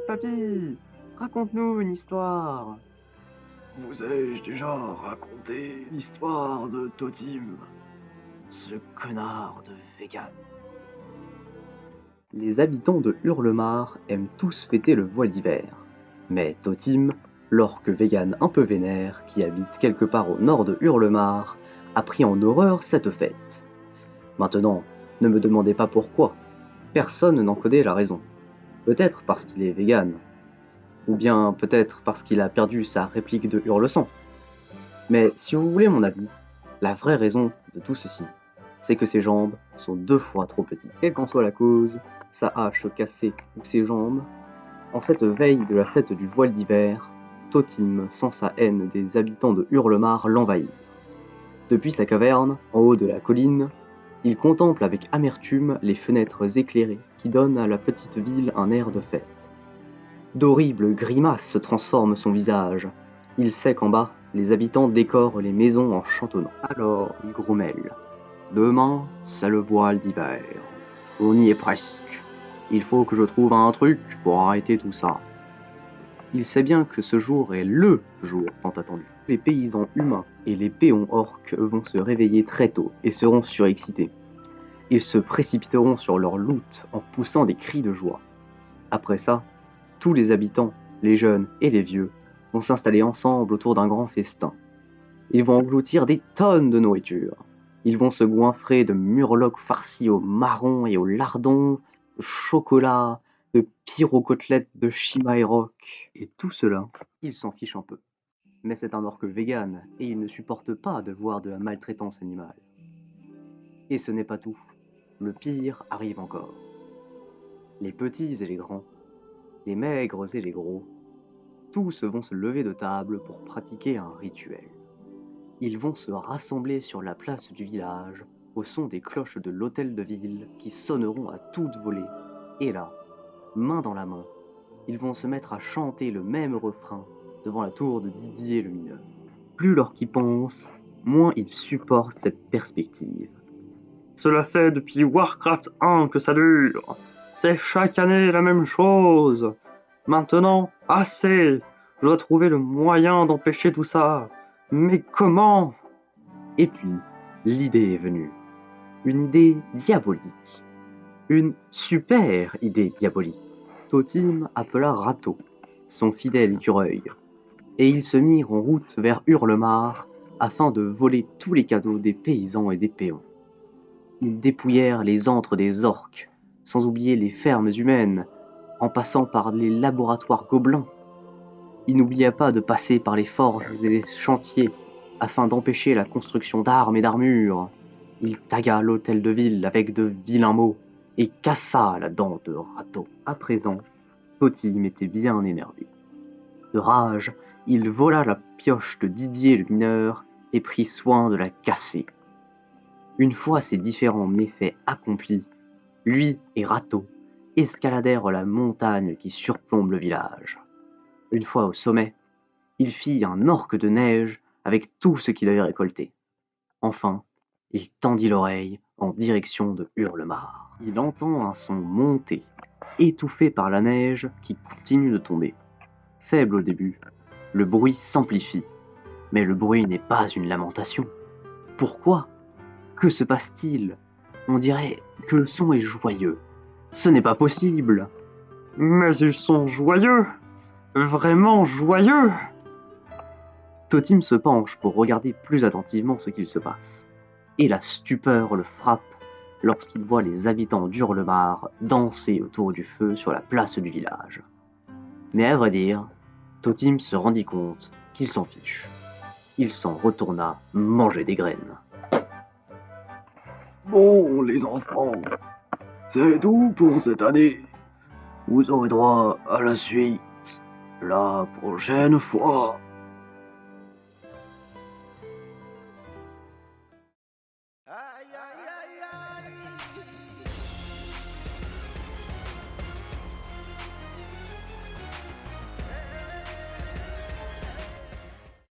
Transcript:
Papy, raconte-nous une histoire. Vous ai-je déjà raconté l'histoire de Totim, ce connard de vegan? Les habitants de Hurlemar aiment tous fêter le voile d'hiver. Mais Totim, l'orque vegan un peu vénère qui habite quelque part au nord de Hurlemar, a pris en horreur cette fête. Maintenant, ne me demandez pas pourquoi. Personne n'en connaît la raison. Peut-être parce qu'il est vegan. Ou bien peut-être parce qu'il a perdu sa réplique de Hurleson. Mais si vous voulez mon avis, la vraie raison de tout ceci, c'est que ses jambes sont 2 fois trop petites. Quelle qu'en soit la cause, sa hache cassée ou ses jambes, en cette veille de la fête du voile d'hiver, Totim sent sa haine des habitants de Hurlemar l'envahir. Depuis sa caverne, en haut de la colline, il contemple avec amertume les fenêtres éclairées qui donnent à la petite ville un air de fête. D'horribles grimaces transforment son visage. Il sait qu'en bas, les habitants décorent les maisons en chantonnant. Alors il grommelle. Demain, c'est le voile d'hiver. On y est presque. Il faut que je trouve un truc pour arrêter tout ça. Il sait bien que ce jour est LE jour tant attendu. Les paysans humains et les péons orques vont se réveiller très tôt et seront surexcités. Ils se précipiteront sur leur loot en poussant des cris de joie. Après ça, tous les habitants, les jeunes et les vieux, vont s'installer ensemble autour d'un grand festin. Ils vont engloutir des tonnes de nourriture. Ils vont se goinfrer de murlocs farcis au marron et au lardon, de chocolat, de pyrocotelettes de chimaïroc. Et tout cela, ils s'en fichent un peu. Mais c'est un orque vegan et il ne supporte pas de voir de la maltraitance animale. Et ce n'est pas tout. Le pire arrive encore. Les petits et les grands, les maigres et les gros, tous vont se lever de table pour pratiquer un rituel. Ils vont se rassembler sur la place du village au son des cloches de l'hôtel de ville qui sonneront à toute volée. Et là, main dans la main, ils vont se mettre à chanter le même refrain devant la tour de Didier le mineur. Plus l'orque y pense, moins il supporte cette perspective. Cela fait depuis Warcraft 1 que ça dure. C'est chaque année la même chose. Maintenant, assez. Je dois trouver le moyen d'empêcher tout ça. Mais comment? Et puis, l'idée est venue. Une idée diabolique. Une super idée diabolique. Totim appela Rato, son fidèle écureuil, et ils se mirent en route vers Hurlemar afin de voler tous les cadeaux des paysans et des péons. Ils dépouillèrent les antres des orques, sans oublier les fermes humaines, en passant par les laboratoires gobelins. Il n'oublia pas de passer par les forges et les chantiers afin d'empêcher la construction d'armes et d'armures. Il tagua l'hôtel de ville avec de vilains mots et cassa la dent de Rato. À présent, Totim était bien énervé. De rage, il vola la pioche de Didier le mineur et prit soin de la casser. Une fois ces différents méfaits accomplis, lui et Rato escaladèrent la montagne qui surplombe le village. Une fois au sommet, il fit un orque de neige avec tout ce qu'il avait récolté. Enfin, il tendit l'oreille en direction de Hurlemar. Il entend un son monter, étouffé par la neige qui continue de tomber. Faible au début, le bruit s'amplifie. Mais le bruit n'est pas une lamentation. Pourquoi? Que se passe-t-il? On dirait que le son est joyeux. Ce n'est pas possible. Mais ils sont joyeux. Vraiment joyeux. Totim se penche pour regarder plus attentivement ce qu'il se passe. Et la stupeur le frappe lorsqu'il voit les habitants d'Hurlemar danser autour du feu sur la place du village. Mais à vrai dire, Totim se rendit compte qu'il s'en fiche. Il s'en retourna manger des graines. Bon, les enfants, c'est tout pour cette année. Vous aurez droit à la suite la prochaine fois.